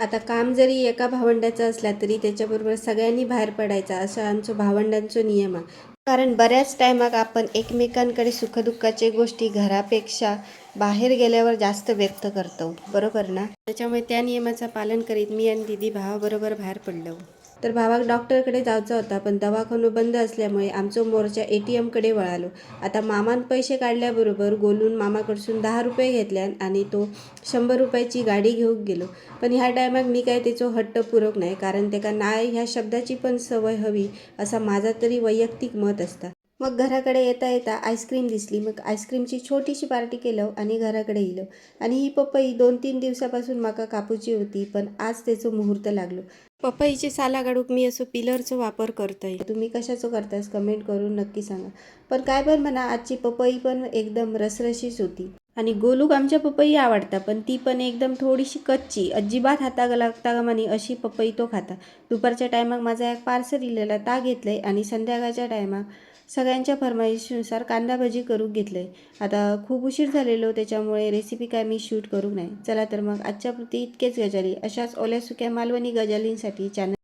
आता काम जरी एका भावंडाचं असला तरी त्याच्याबरोबर सगळ्यांनी बाहेर पडायचा असा आमचं भावंडांचा नियम आहे. कारण बऱ्याच टायमाक आपण एकमेकांकडे सुखदुःखाचे गोष्टी घरापेक्षा बाहेर गेल्यावर जास्त व्यक्त करतो, बरोबर ना? त्याच्यामुळे त्या नियमाचं पालन करीत मी आणि दीदी भावाबरोबर बाहेर पडलो. तर भावाक डॉक्टरकडे जायचा होता, पण दवाखाना बंद असल्यामुळे आमचं मोर्चा ATMकडे वळालो. आता मामान पैसे काढल्याबरोबर गोलून मामाकडसून 10 रुपये घेतल्यान आणि तो 100 रुपयाची गाडी घेऊन गेलो. पण ह्या टायमाक मी काय त्याचो हट्ट पुरवक नाही, कारण त्याका नाय ह्या शब्दाची पण सवय हवी असा माझा तरी वैयक्तिक मत असता. मग घराकडे येता येता आईस्क्रीम दिसली. मग आईस्क्रीमची छोटीशी पार्टी केलो आणि घराकडे येलो. आणि ही पपई 2-3 दिवसापासून माका कापूची होती, पण आज त्याचं मुहूर्त लागलो. पपईचे साला काढूक मी असं पिलरचा वापर करतोय. तुम्ही कशाचं करतास कमेंट करून नक्की सांगा. पण काय पण म्हणा, आजची पपई पण एकदम रसरशीच होती. आणि गोलूक आमच्या पपई आवडता, पण ती पण एकदम थोडीशी कच्ची, अजिबात हाताक लागता का म्हणे अशी पपई तो खाता. दुपारच्या टायमाक माझा एक पार्सल इलेला ता घेतलंय आणि संध्याकाळच्या टायमाक सगळ्यांच्या फरमाईशीनुसार कांदा भजी करून घेतलंय. आता खूप उशीर झालेलो, त्याच्यामुळे रेसिपी काय मी शूट करू नाही. चला तर मग आजच्या प्रती इतकेच गजाली. अशाच ओल्या सुक्या मालवणी गजालींसाठी चॅनल